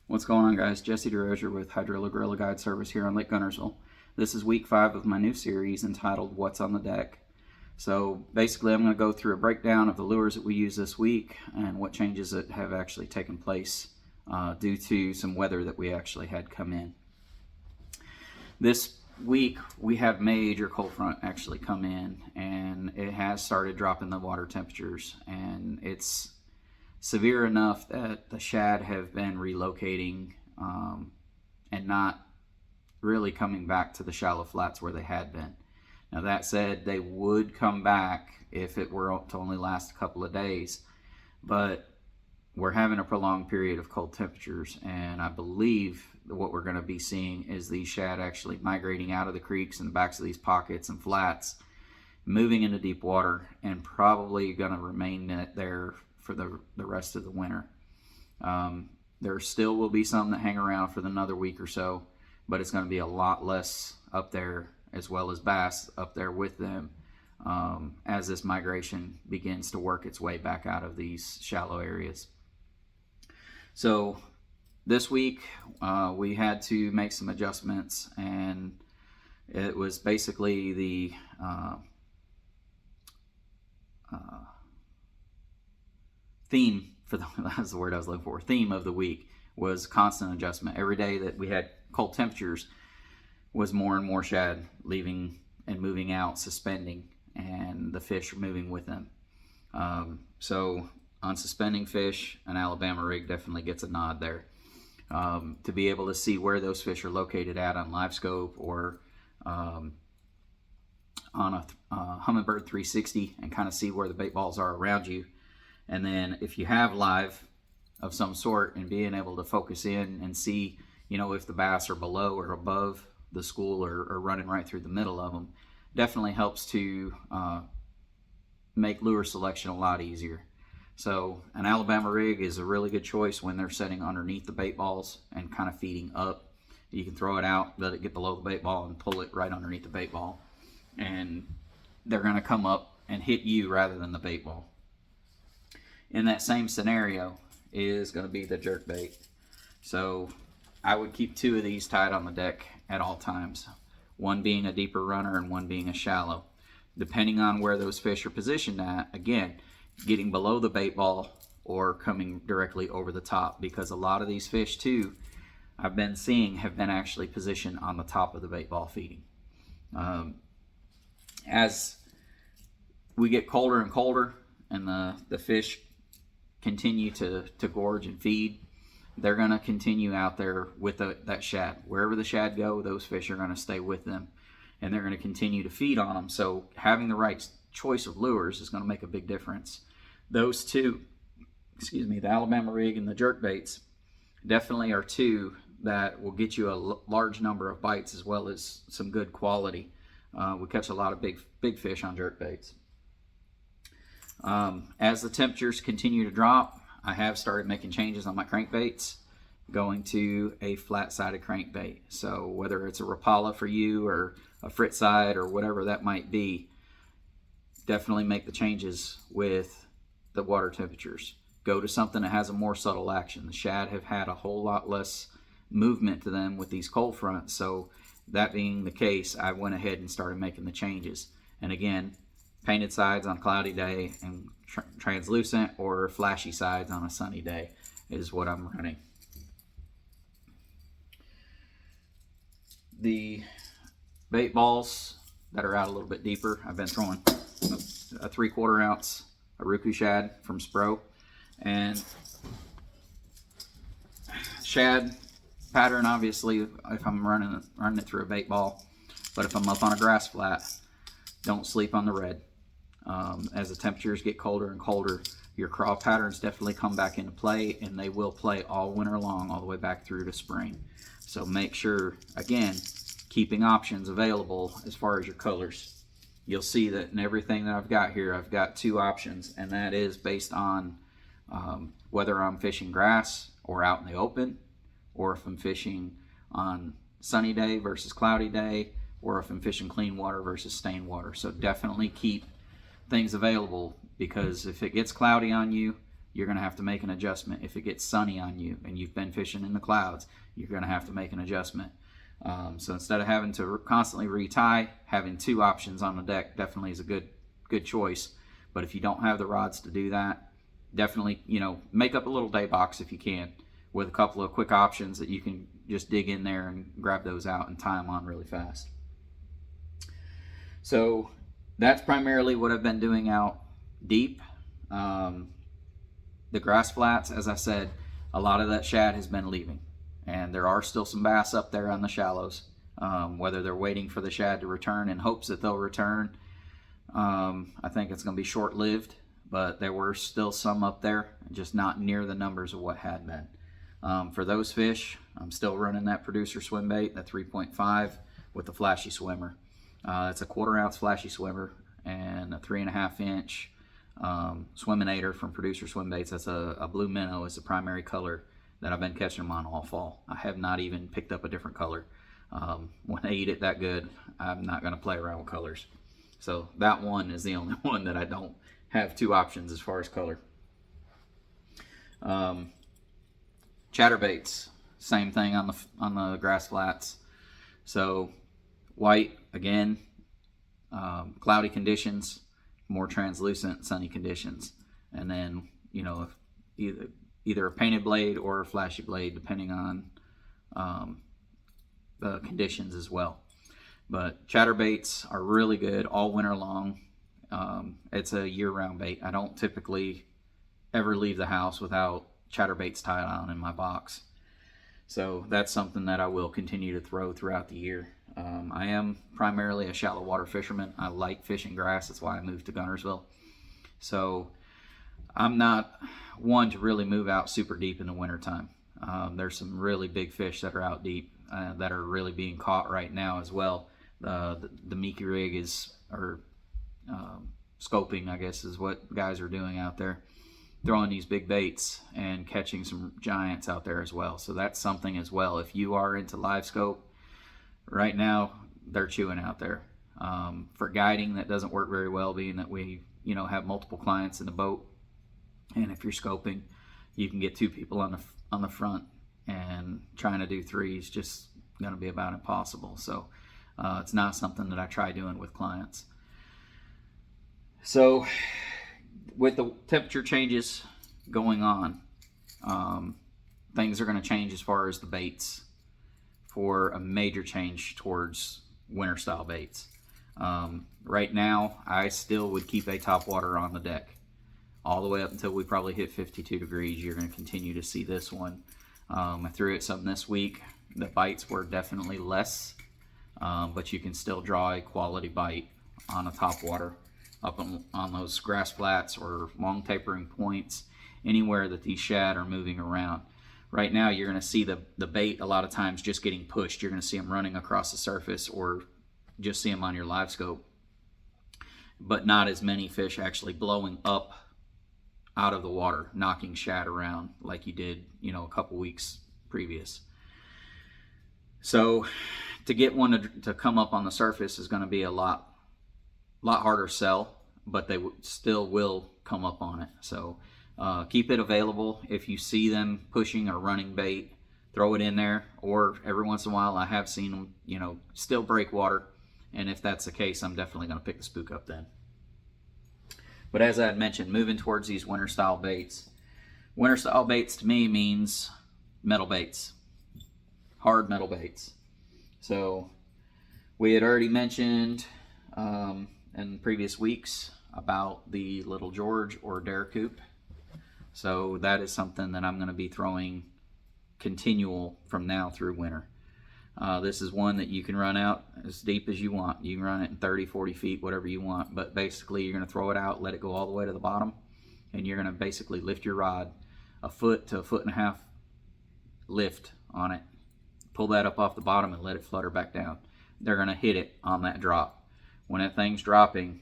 What's going on, guys? Jesse DeRozier with Hydrilla Gorilla Guide Service here on Lake Guntersville. This is week 5 of my new series entitled What's on the Deck. So basically I'm going to go through a breakdown of the lures that we use this week and what changes that have actually taken place due to some weather that we actually had come in. This week we had major cold front actually come in, and it has started dropping the water temperatures, and it's severe enough that the shad have been relocating and not really coming back to the shallow flats where they had been. Now that said, they would come back if it were to only last a couple of days, but we're having a prolonged period of cold temperatures, and I believe that what we're going to be seeing is these shad actually migrating out of the creeks and the backs of these pockets and flats, moving into deep water, and probably going to remain there for the rest of the winter. There still will be some that hang around for another week or so, but it's going to be a lot less up there, as well as bass up there with them, as this migration begins to work its way back out of these shallow areas. So this week we had to make some adjustments, and it was basically the theme for that's the word I was looking for. Theme of the week was constant adjustment. Every day that we had cold temperatures was more and more shad leaving and moving out, suspending, and the fish are moving with them. So on suspending fish, an Alabama rig definitely gets a nod there. To be able to see where those fish are located at on live scope or on a Humminbird 360, and kind of see where the bait balls are around you. And then if you have live of some sort, and being able to focus in and see, if the bass are below or above the school or running right through the middle of them, definitely helps to make lure selection a lot easier. So an Alabama rig is a really good choice when they're setting underneath the bait balls and kind of feeding up. You can throw it out, let it get below the bait ball, and pull it right underneath the bait ball, and they're going to come up and hit you rather than the bait ball. In that same scenario is going to be the jerk bait. So I would keep 2 of these tied on the deck at all times, one being a deeper runner and one being a shallow, depending on where those fish are positioned at. Again, getting below the bait ball or coming directly over the top, because a lot of these fish too I've been seeing have been actually positioned on the top of the bait ball feeding. As we get colder and colder and the fish continue to gorge and feed, they're going to continue out there with that shad. Wherever the shad go, those fish are going to stay with them, and they're going to continue to feed on them. So having the right choice of lures is going to make a big difference. Those two, the Alabama rig and the jerk baits, definitely are 2 that will get you a large number of bites as well as some good quality. We catch a lot of big fish on jerk baits. As the temperatures continue to drop, I have started making changes on my crankbaits, going to a flat-sided crankbait. So whether it's a Rapala for you or a frit side or whatever that might be, definitely make the changes with the water temperatures. Go to something that has a more subtle action. The shad have had a whole lot less movement to them with these cold fronts, so that being the case, I went ahead and started making the changes. And again, painted sides on a cloudy day and translucent or flashy sides on a sunny day is what I'm running. The bait balls that are out a little bit deeper, I've been throwing a 3/4 ounce Aruku shad from Spro, and shad pattern, obviously, if I'm running it through a bait ball, but if I'm up on a grass flat, don't sleep on the red. As the temperatures get colder and colder, your craw patterns definitely come back into play, and they will play all winter long, all the way back through to spring. So make sure, again, keeping options available as far as your colors. You'll see that in everything that I've got here, I've got 2 options, and that is based on whether I'm fishing grass or out in the open, or if I'm fishing on sunny day versus cloudy day, or if I'm fishing clean water versus stained water. So definitely keep things available, because if it gets cloudy on you, you're going to have to make an adjustment. If it gets sunny on you and you've been fishing in the clouds, you're going to have to make an adjustment. So instead of having to constantly retie, having 2 options on the deck definitely is a good choice. But if you don't have the rods to do that, definitely, make up a little day box if you can, with a couple of quick options that you can just dig in there and grab those out and tie them on really fast. So that's primarily what I've been doing out deep. The grass flats, as I said, a lot of that shad has been leaving, and there are still some bass up there on the shallows. Whether they're waiting for the shad to return in hopes that they'll return, I think it's going to be short-lived, but there were still some up there, just not near the numbers of what had been. For those fish, I'm still running that producer swim bait, that 3.5 with the flashy swimmer. It's a 1/4 ounce flashy swimmer and a 3.5 inch Swiminator from Producer Swim Baits. That's a blue minnow is the primary color that I've been catching them on all fall. I have not even picked up a different color. When they eat it that good, I'm not going to play around with colors. So that one is the only one that I don't have 2 options as far as color. Chatterbaits, same thing on the grass flats. So white, again, cloudy conditions, more translucent sunny conditions, and then either a painted blade or a flashy blade depending on the conditions as well. But chatterbaits are really good all winter long. It's a year-round bait. I don't typically ever leave the house without chatterbaits tied on in my box, so that's something that I will continue to throw throughout the year. I am primarily a shallow water fisherman. I like fishing grass. That's why I moved to Guntersville. So I'm not one to really move out super deep in the wintertime. There's some really big fish that are out deep that are really being caught right now as well. The Mickey rig scoping, I guess, is what guys are doing out there, throwing these big baits and catching some giants out there as well. So that's something as well. If you are into live scope, right now they're chewing out there. For guiding, that doesn't work very well, being that we have multiple clients in the boat, and if you're scoping, you can get 2 people on the front, and trying to do 3 is just going to be about impossible. So it's not something that I try doing with clients. So with the temperature changes going on, things are going to change as far as the baits, for a major change towards winter style baits. Right now, I still would keep a Topwater on the deck all the way up until we probably hit 52 degrees. You're going to continue to see this one. I threw it some this week. The bites were definitely less, but you can still draw a quality bite on a Topwater up on those grass flats or long tapering points, anywhere that these shad are moving around. Right now, you're going to see the bait a lot of times just getting pushed. You're going to see them running across the surface, or just see them on your live scope, but not as many fish actually blowing up out of the water, knocking shad around like you did, a couple weeks previous. So to get one to come up on the surface is going to be a lot harder sell, but they still will come up on it. So keep it available. If you see them pushing or running bait, throw it in there. Or every once in a while, I have seen them, still break water. And if that's the case, I'm definitely going to pick the spook up then. But as I had mentioned, moving towards these winter style baits. Winter style baits to me means metal baits, hard metal baits. So we had already mentioned in previous weeks about the Little George or Dare Coop. So that is something that I'm going to be throwing continual from now through winter. This is one that you can run out as deep as you want. You can run it in 30, 40 feet, whatever you want. But basically, you're going to throw it out, let it go all the way to the bottom, and you're going to basically lift your rod a foot to a foot and a half lift on it. Pull that up off the bottom and let it flutter back down. They're going to hit it on that drop. When that thing's dropping,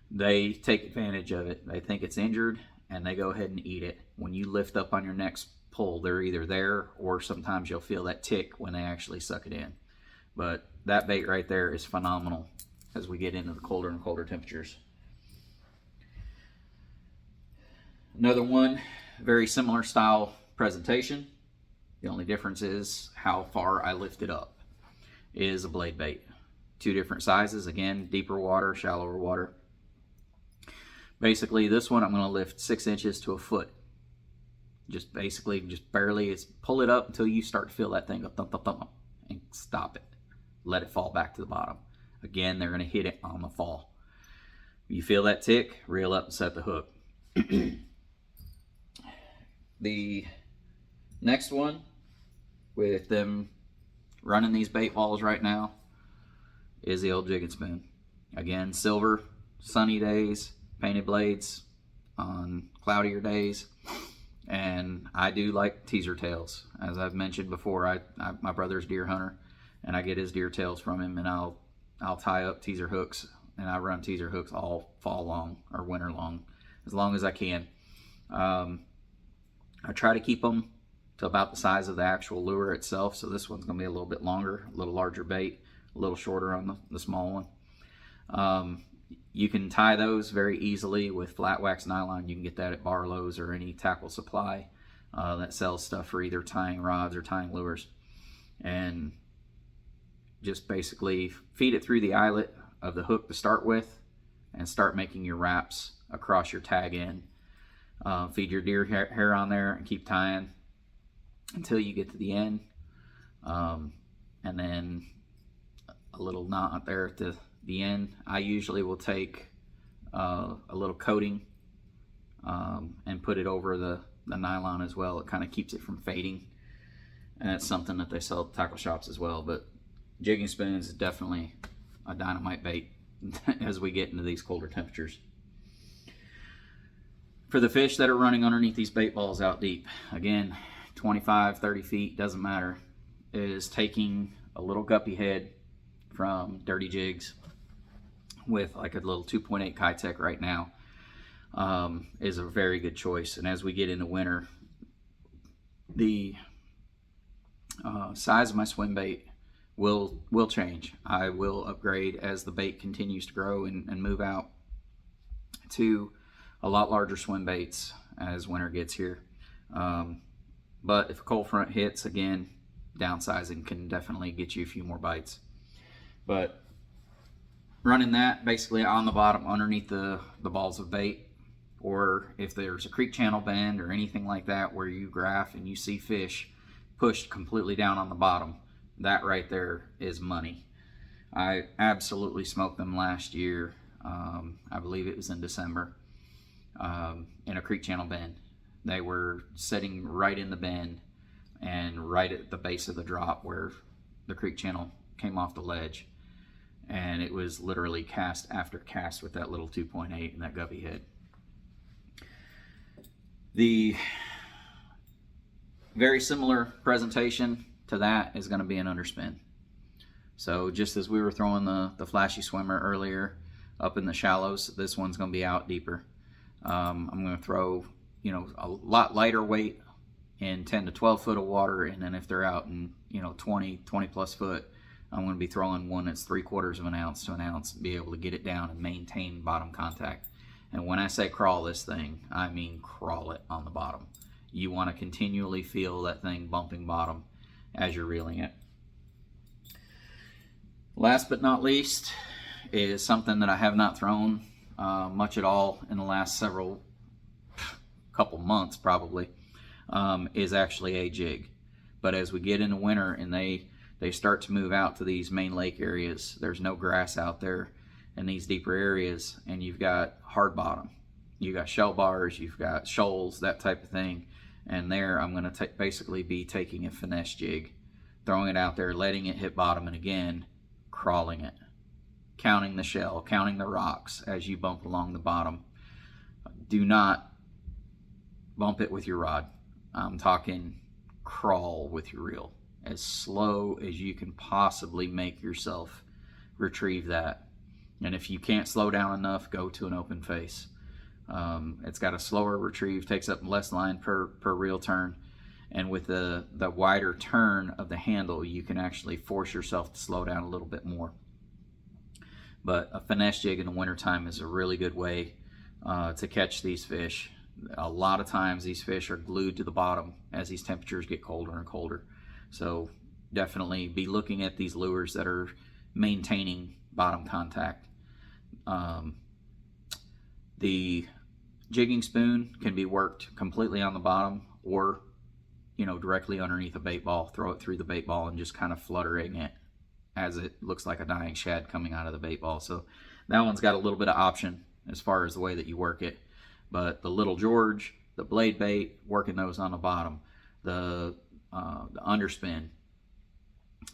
they take advantage of it. They think it's injured, and they go ahead and eat it. When you lift up on your next pull, they're either there, or sometimes you'll feel that tick when they actually suck it in. But that bait right there is phenomenal as we get into the colder and colder temperatures. Another one, very similar style presentation. The only difference is how far I lift it up. Is a blade bait. Two different sizes, again, deeper water, shallower water. Basically, this one I'm going to lift 6 inches to a foot. Just basically, just barely, pull it up until you start to feel that thing go thump, thump, thump, and stop it. Let it fall back to the bottom. Again, they're going to hit it on the fall. You feel that tick, reel up and set the hook. The next one, with them running these bait balls right now, is the old jig and spoon. Again, silver, sunny days, painted blades on cloudier days. And I do like teaser tails. As I've mentioned before, my brother's deer hunter, and I get his deer tails from him, and I'll tie up teaser hooks, and I run teaser hooks all fall long or winter long as I can. I try to keep them to about the size of the actual lure itself, so this one's going to be a little bit longer, a little larger bait, a little shorter on the small one. You can tie those very easily with flat wax nylon. You can get that at Barlow's or any tackle supply that sells stuff for either tying rods or tying lures. And just basically feed it through the eyelet of the hook to start with, and start making your wraps across your tag end. Feed your deer hair on there and keep tying until you get to the end. And then a little knot there at the end. I usually will take a little coating and put it over the nylon as well. It kind of keeps it from fading, and it's something that they sell at tackle shops as well. But jigging spoons is definitely a dynamite bait as we get into these colder temperatures. For the fish that are running underneath these bait balls out deep, again, 25, 30 feet, doesn't matter, is taking a little guppy head from Dirty Jigs with like a little 2.8 Kitech right now is a very good choice. And as we get into winter, the size of my swim bait will change. I will upgrade as the bait continues to grow and move out to a lot larger swim baits as winter gets here. But if a cold front hits, again, downsizing can definitely get you a few more bites. But running that basically on the bottom underneath the balls of bait, or if there's a creek channel bend or anything like that where you graph and you see fish pushed completely down on the bottom, that right there is money. I absolutely smoked them last year. I believe it was in December, in a creek channel bend. They were sitting right in the bend and right at the base of the drop where the creek channel came off the ledge, and it was literally cast after cast with that little 2.8 and that guppy head. The very similar presentation to that is going to be an underspin. So just as we were throwing the flashy swimmer earlier up in the shallows, this one's going to be out deeper. I'm going to throw, a lot lighter weight in 10 to 12 foot of water, and then if they're out in 20 plus foot, I'm going to be throwing one that's 3/4 of an ounce to an ounce, be able to get it down and maintain bottom contact. And when I say crawl this thing, I mean crawl it on the bottom. You want to continually feel that thing bumping bottom as you're reeling it. Last but not least is something that I have not thrown much at all in the last couple months probably, is actually a jig. But as we get into winter and they start to move out to these main lake areas, there's no grass out there in these deeper areas, and you've got hard bottom, you've got shell bars, you've got shoals, that type of thing. And there I'm going to basically be taking a finesse jig, throwing it out there, letting it hit bottom, and again crawling it, counting the shell, counting the rocks as you bump along the bottom. Do not bump it with your rod. I'm talking crawl with your reel as slow as you can possibly make yourself retrieve that. And if you can't slow down enough, go to an open face. It's got a slower retrieve, takes up less line per reel turn, and with the wider turn of the handle, you can actually force yourself to slow down a little bit more. But a finesse jig in the wintertime is a really good way to catch these fish. A lot of times these fish are glued to the bottom as these temperatures get colder and colder. So definitely be looking at these lures that are maintaining bottom contact. The jigging spoon can be worked completely on the bottom, or directly underneath a bait ball. Throw it through the bait ball and just kind of fluttering it as it looks like a dying shad coming out of the bait ball. So that one's got a little bit of option as far as the way that you work it. But the Little George, the blade bait, working those on the bottom, the underspin,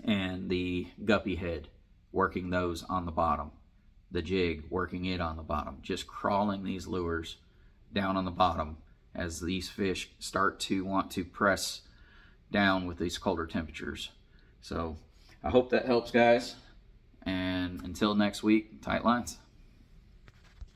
and the guppy head, working those on the bottom, the jig, working it on the bottom, just crawling these lures down on the bottom as these fish start to want to press down with these colder temperatures. So I hope that helps, guys, and until next week, tight lines.